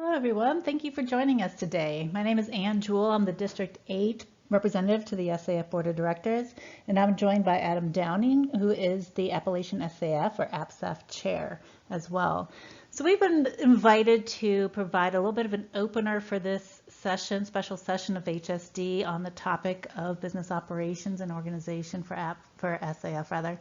Hello, everyone. Thank you for joining us today. My name is Anne Jewell. I'm the District 8 representative to the SAF Board of Directors, and I'm joined by Adam Downing, who is the Appalachian SAF or APSAF chair as well. So we've been invited to provide a little bit of an opener for this session, special session of HSD on the topic of business operations and organization for SAF rather.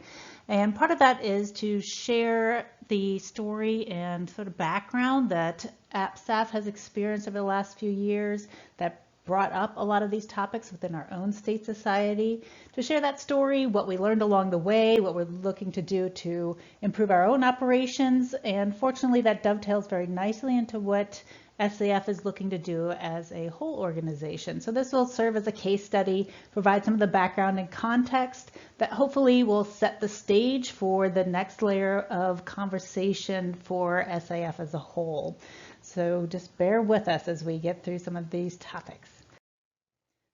And part of that is to share the story and sort of background that APSAF has experienced over the last few years that brought up a lot of these topics within our own state society, to share that story, what we learned along the way, what we're looking to do to improve our own operations, and fortunately that dovetails very nicely into what SAF is looking to do as a whole organization. So this will serve as a case study, provide some of the background and context that hopefully will set the stage for the next layer of conversation for SAF as a whole. So just bear with us as we get through some of these topics.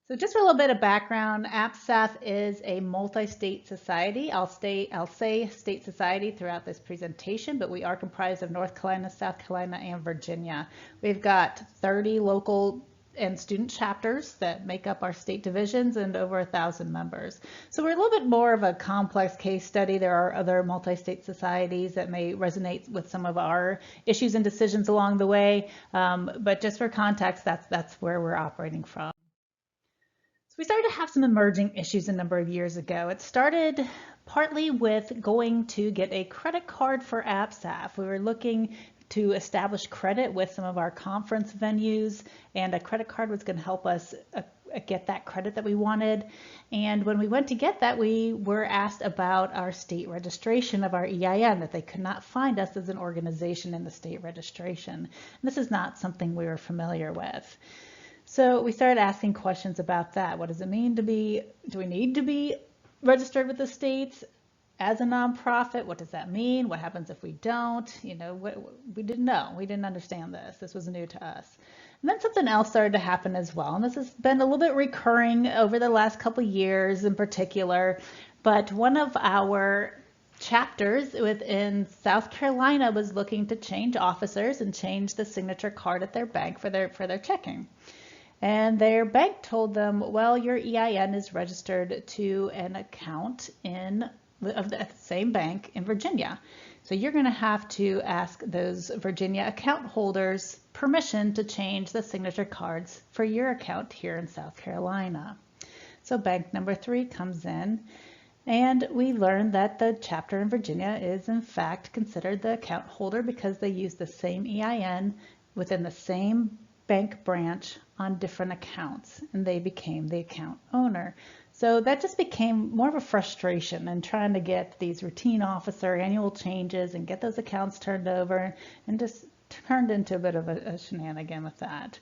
So just for a little bit of background, APSAF is a multi-state society. I'll say state society throughout this presentation, but we are comprised of North Carolina, South Carolina, and Virginia. We've got 30 local and student chapters that make up our state divisions and over 1,000 members. So we're a little bit more of a complex case study. There are other multi-state societies that may resonate with some of our issues and decisions along the way, but just for context, that's where we're operating from. So we started to have some emerging issues a number of years ago. It started partly with going to get a credit card for APSAF. We were looking to establish credit with some of our conference venues, and a credit card was going to help us get that credit that we wanted. And when we went to get that, we were asked about our state registration of our EIN, that they could not find us as an organization in the state registration. And this is not something we were familiar with. So we started asking questions about that. What does it mean to be, do we need to be registered with the states as a nonprofit? What does that mean? What happens if we don't? You know, we didn't know. We didn't understand this. This was new to us. And then something else started to happen as well. And this has been a little bit recurring over the last couple of years in particular. But one of our chapters within South Carolina was looking to change officers and change the signature card at their bank for their checking. And their bank told them, well, your EIN is registered to an account of the same bank in Virginia. So you're going to have to ask those Virginia account holders permission to change the signature cards for your account here in South Carolina. So bank number 3 comes in, and we learned that the chapter in Virginia is in fact considered the account holder because they use the same EIN within the same bank branch on different accounts, and they became the account owner. So that just became more of a frustration in trying to get these routine officer annual changes and get those accounts turned over, and just turned into a bit of a shenanigan with that.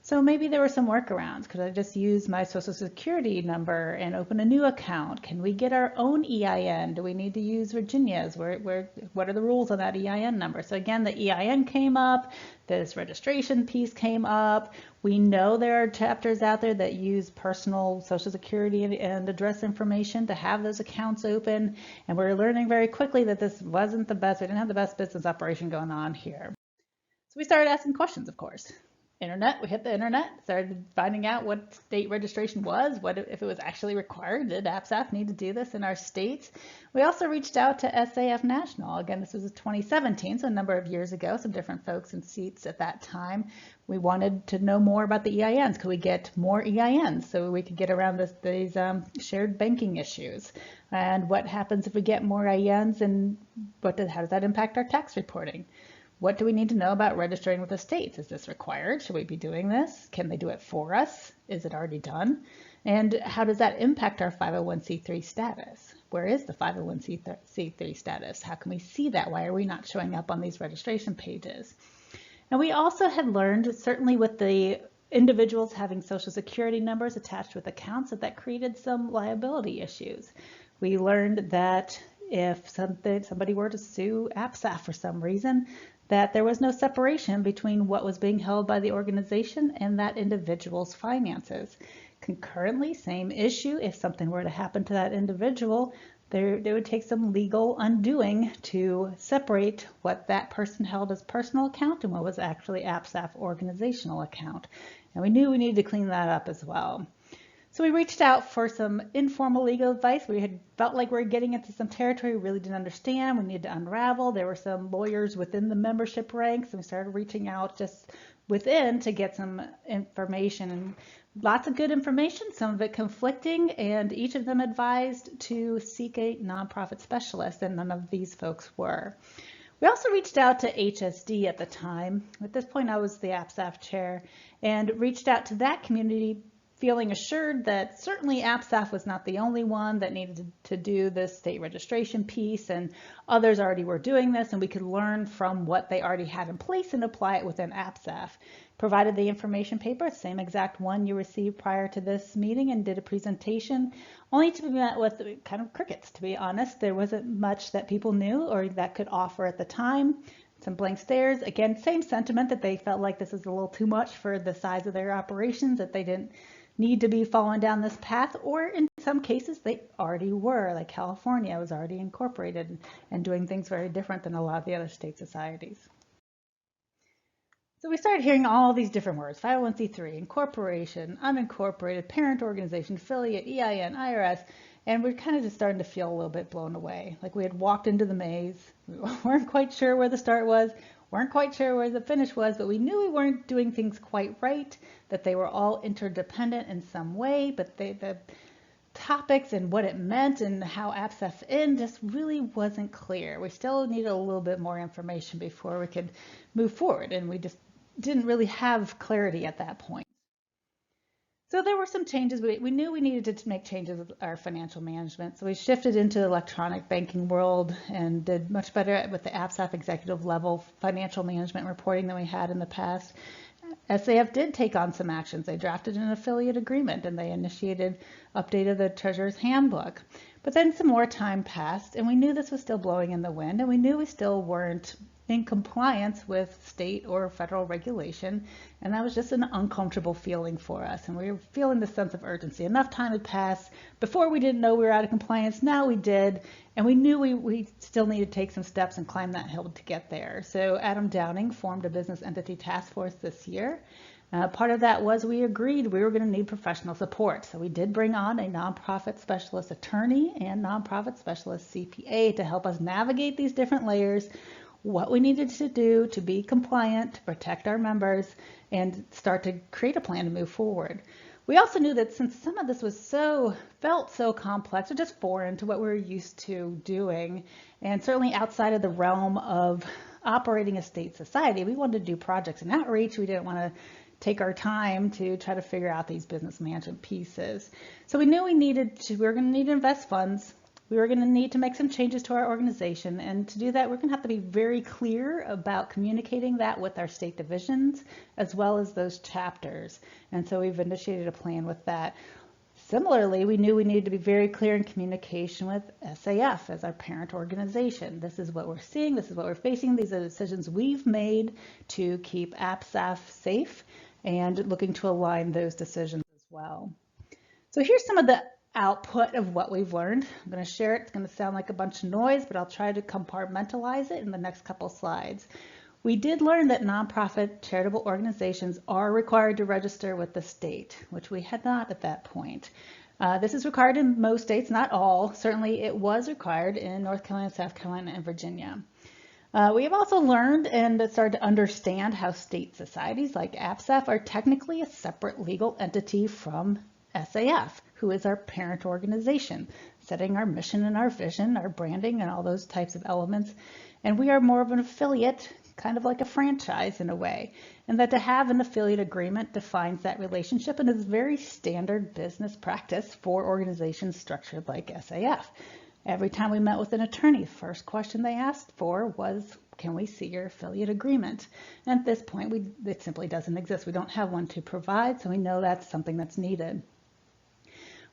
So maybe there were some workarounds. Could I just use my Social Security number and open a new account? Can we get our own EIN? Do we need to use Virginia's? What are the rules on that EIN number? So again, the EIN came up, this registration piece came up. We know there are chapters out there that use personal Social Security and address information to have those accounts open. And we're learning very quickly that this wasn't the best. We didn't have the best business operation going on here. So we started asking questions, of course. Internet, we hit the internet, started finding out what state registration was, what if it was actually required. Did APSAF need to do this in our states? We also reached out to SAF National. Again, this was 2017, so a number of years ago, some different folks in seats at that time. We wanted to know more about the EINs. Could we get more EINs so we could get around these shared banking issues? And what happens if we get more EINs, and how does that impact our tax reporting? What do we need to know about registering with the states? Is this required? Should we be doing this? Can they do it for us? Is it already done? And how does that impact our 501c3 status? Where is the 501c3 status? How can we see that? Why are we not showing up on these registration pages? And we also had learned, certainly with the individuals having Social Security numbers attached with accounts, that created some liability issues. We learned that if somebody were to sue APSAF for some reason, that there was no separation between what was being held by the organization and that individual's finances. Concurrently, same issue, if something were to happen to that individual, They would take some legal undoing to separate what that person held as personal account and what was actually APSAF organizational account. And we knew we needed to clean that up as well. So we reached out for some informal legal advice. We had felt like we were getting into some territory we really didn't understand. We needed to unravel. There were some lawyers within the membership ranks, and we started reaching out just within to get some information, and lots of good information, some of it conflicting, and each of them advised to seek a nonprofit specialist, and none of these folks were. We also reached out to HSD at the time. At this point, I was the APSAF chair, and reached out to that community feeling assured that certainly APSAF was not the only one that needed to do this state registration piece, and others already were doing this, and we could learn from what they already had in place and apply it within APSAF. Provided the information paper, same exact one you received prior to this meeting, and did a presentation, only to be met with kind of crickets, to be honest. There wasn't much that people knew or that could offer at the time. Some blank stares. Again, same sentiment that they felt like this is a little too much for the size of their operations, that they didn't need to be following down this path, or in some cases they already were, like California was already incorporated and doing things very different than a lot of the other state societies. So we started hearing all these different words: 501c3, incorporation, unincorporated, parent organization, affiliate, EIN, IRS, and we're kind of just starting to feel a little bit blown away. Like we had walked into the maze. We weren't quite sure where the start was, weren't quite sure where the finish was, but we knew we weren't doing things quite right, that they were all interdependent in some way, but the topics and what it meant and how APSAF in just really wasn't clear. We still needed a little bit more information before we could move forward, and we just didn't really have clarity at that point. So there were some changes. We knew we needed to make changes with our financial management. So we shifted into the electronic banking world and did much better with the APSAF executive level financial management reporting than we had in the past. SAF did take on some actions. They drafted an affiliate agreement and they updated the treasurer's handbook. But then some more time passed, and we knew this was still blowing in the wind, and we knew we still weren't in compliance with state or federal regulation, and that was just an uncomfortable feeling for us, and we were feeling the sense of urgency. Enough time had passed. Before we didn't know we were out of compliance, now we did, and we knew we still needed to take some steps and climb that hill to get there. So Adam Downing formed a business entity task force this year. Part of that was we agreed we were going to need professional support. So we did bring on a nonprofit specialist attorney and nonprofit specialist CPA to help us navigate these different layers, what we needed to do to be compliant, to protect our members, and start to create a plan to move forward. We also knew that since some of this felt so complex or just foreign to what we were used to doing, and certainly outside of the realm of operating a state society, we wanted to do projects and outreach. We didn't want to take our time to try to figure out these business management pieces. So we knew we were going to need to invest funds. We were going to need to make some changes to our organization, and to do that, we're going to have to be very clear about communicating that with our state divisions as well as those chapters. And so we've initiated a plan with that. Similarly, we knew we needed to be very clear in communication with SAF as our parent organization. This is what we're seeing, this is what we're facing, these are the decisions we've made to keep APSAF safe, and looking to align those decisions as well. So here's some of the output of what we've learned. I'm going to share it. It's going to sound like a bunch of noise, but I'll try to compartmentalize it in the next couple slides. We did learn that nonprofit charitable organizations are required to register with the state, which we had not at that point. This is required in most states, not all. Certainly it was required in North Carolina, South Carolina, and Virginia. We have also learned and started to understand how state societies like APSAF are technically a separate legal entity from SAF, who is our parent organization, setting our mission and our vision, our branding, and all those types of elements. And we are more of an affiliate, kind of like a franchise in a way, and that to have an affiliate agreement defines that relationship and is very standard business practice for organizations structured like SAF. Every time we met with an attorney, the first question they asked for was, can we see your affiliate agreement? And at this point, it simply doesn't exist. We don't have one to provide, so we know that's something that's needed.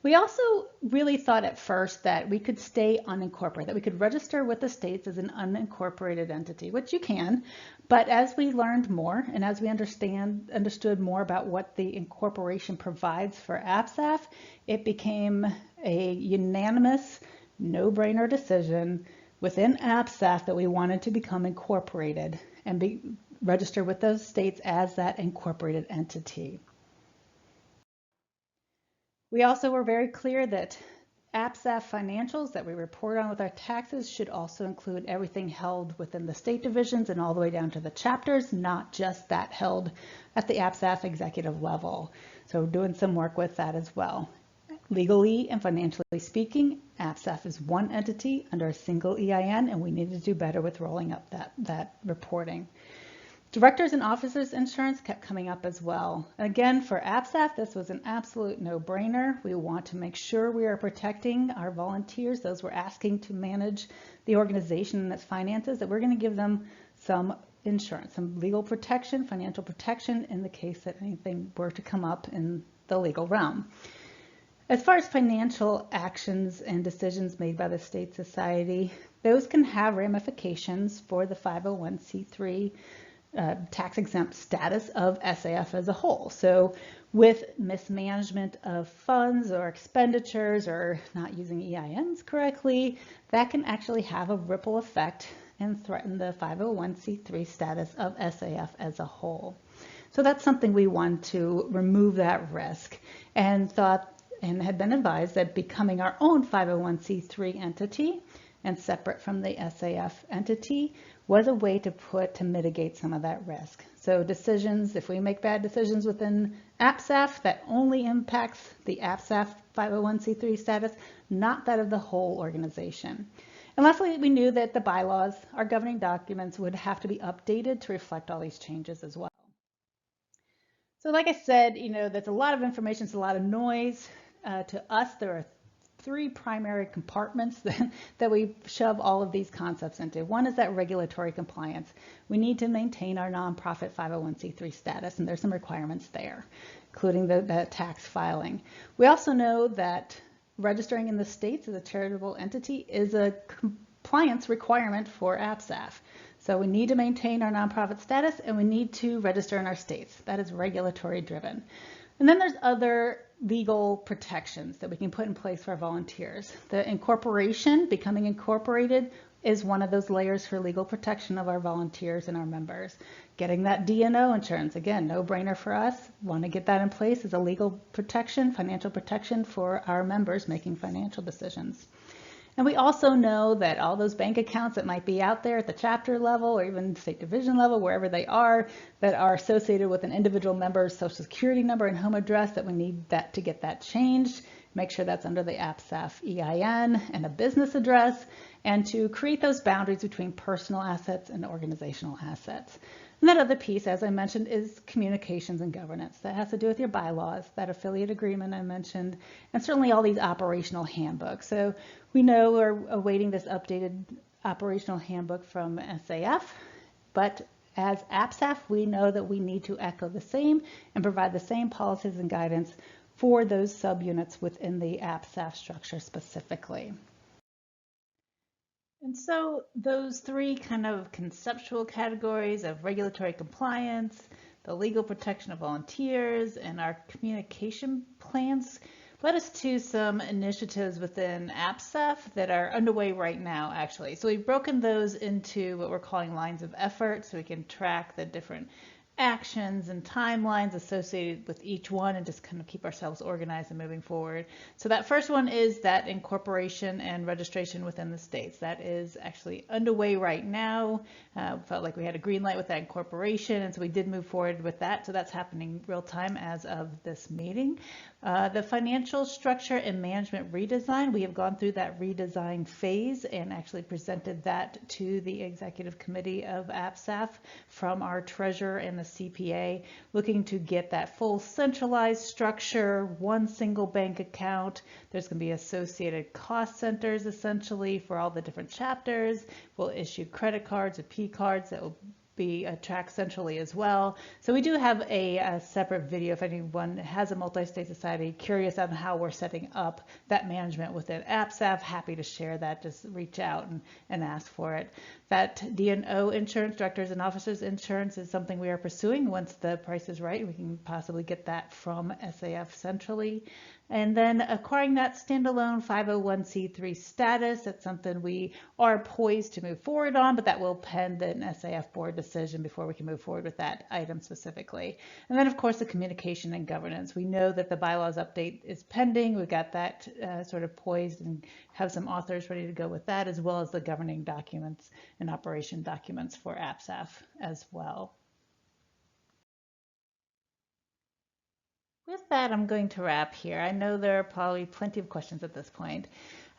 We also really thought at first that we could stay unincorporated, that we could register with the states as an unincorporated entity, which you can, but as we learned more and as we understood more about what the incorporation provides for APSAF, it became a unanimous no-brainer decision within APSAF that we wanted to become incorporated and be registered with those states as that incorporated entity. We also were very clear that APSAF financials that we report on with our taxes should also include everything held within the state divisions and all the way down to the chapters, not just that held at the APSAF executive level. So doing some work with that as well. Legally and financially speaking, APSAF is one entity under a single EIN, and we need to do better with rolling up that reporting. Directors and officers insurance kept coming up as well. Again, for APSAF, this was an absolute no-brainer. We want to make sure we are protecting our volunteers, those we're asking to manage the organization and its finances, that we're going to give them some insurance, some legal protection, financial protection in the case that anything were to come up in the legal realm. As far as financial actions and decisions made by the state society, those can have ramifications for the 501c3 tax-exempt status of SAF as a whole. So with mismanagement of funds or expenditures or not using EINs correctly, that can actually have a ripple effect and threaten the 501c3 status of SAF as a whole. So that's something we want to remove that risk, and thought and had been advised that becoming our own 501c3 entity and separate from the SAF entity was a way to mitigate some of that risk. So decisions, if we make bad decisions within APSAF, that only impacts the APSAF 501c3 status, not that of the whole organization. And lastly, we knew that the bylaws, our governing documents, would have to be updated to reflect all these changes as well. So like I said, that's a lot of information, it's a lot of noise. To us, there are three primary compartments that we shove all of these concepts into. One is that regulatory compliance. We need to maintain our nonprofit 501c3 status, and there's some requirements there, including the tax filing. We also know that registering in the states as a charitable entity is a compliance requirement for APSAF. So we need to maintain our nonprofit status, and we need to register in our states. That is regulatory driven. And then there's other legal protections that we can put in place for our volunteers. The incorporation, becoming incorporated, is one of those layers for legal protection of our volunteers and our members. Getting that D&O insurance, again, no brainer for us. Want to get that in place as a legal protection, financial protection for our members making financial decisions. And we also know that all those bank accounts that might be out there at the chapter level or even state division level, wherever they are, that are associated with an individual member's social security number and home address, that we need that to get that changed. Make sure that's under the APSAF EIN and a business address, and to create those boundaries between personal assets and organizational assets. And that other piece, as I mentioned, is communications and governance. That has to do with your bylaws, that affiliate agreement I mentioned, and certainly all these operational handbooks. So we know we're awaiting this updated operational handbook from SAF, but as APSAF, we know that we need to echo the same and provide the same policies and guidance for those subunits within the APSAF structure specifically. And so those three kind of conceptual categories of regulatory compliance, the legal protection of volunteers, and our communication plans led us to some initiatives within APSAF that are underway right now, actually. So we've broken those into what we're calling lines of effort, so we can track the different actions and timelines associated with each one and just kind of keep ourselves organized and moving forward. So that first one is that incorporation and registration within the states. That is actually underway right now. Felt like we had a green light with that incorporation, and so we did move forward with that. So that's happening real time as of this meeting. The financial structure and management redesign, we have gone through that redesign phase and actually presented that to the executive committee of APSAF from our treasurer and the CPA, looking to get that full centralized structure, one single bank account. There's going to be associated cost centers essentially for all the different chapters. We'll issue credit cards or P cards that will be tracked centrally as well. So we do have a separate video if anyone has a multi-state society curious on how we're setting up that management within APSAF. Happy to share that. Just reach out and ask for it. That D&O insurance, directors and officers insurance, is something we are pursuing. Once the price is right, we can possibly get that from SAF centrally. And then acquiring that standalone 501c3 status, that's something we are poised to move forward on, but that will pend an SAF board decision before we can move forward with that item specifically. And then of course the communication and governance. We know that the bylaws update is pending. We've got that sort of poised and have some authors ready to go with that, as well as the governing documents and operation documents for APSAF as well. With that, I'm going to wrap here. I know there are probably plenty of questions at this point.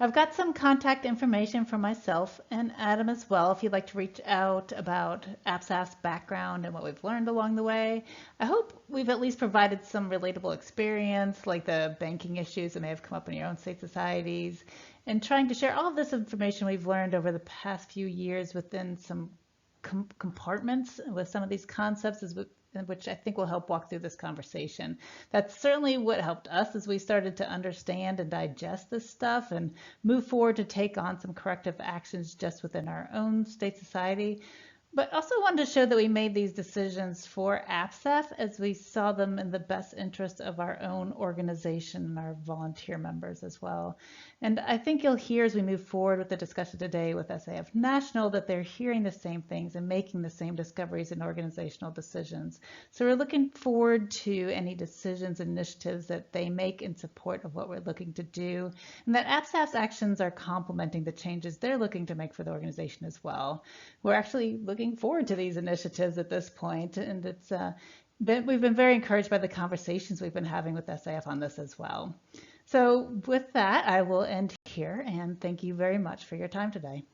I've got some contact information for myself and Adam as well, if you'd like to reach out about APSAF's background and what we've learned along the way. I hope we've at least provided some relatable experience, like the banking issues that may have come up in your own state societies, and trying to share all of this information we've learned over the past few years within some compartments with some of these concepts, which I think will help walk through this conversation. That's certainly what helped us as we started to understand and digest this stuff and move forward to take on some corrective actions just within our own state society. But also wanted to show that we made these decisions for APSAF as we saw them in the best interest of our own organization and our volunteer members as well. And I think you'll hear as we move forward with the discussion today with SAF National that they're hearing the same things and making the same discoveries and organizational decisions. So we're looking forward to any decisions, initiatives that they make in support of what we're looking to do, and that APSAF's actions are complementing the changes they're looking to make for the organization as well. We're actually looking forward to these initiatives at this point, and we've been very encouraged by the conversations we've been having with SAF on this as well. So with that, I will end here, and thank you very much for your time today.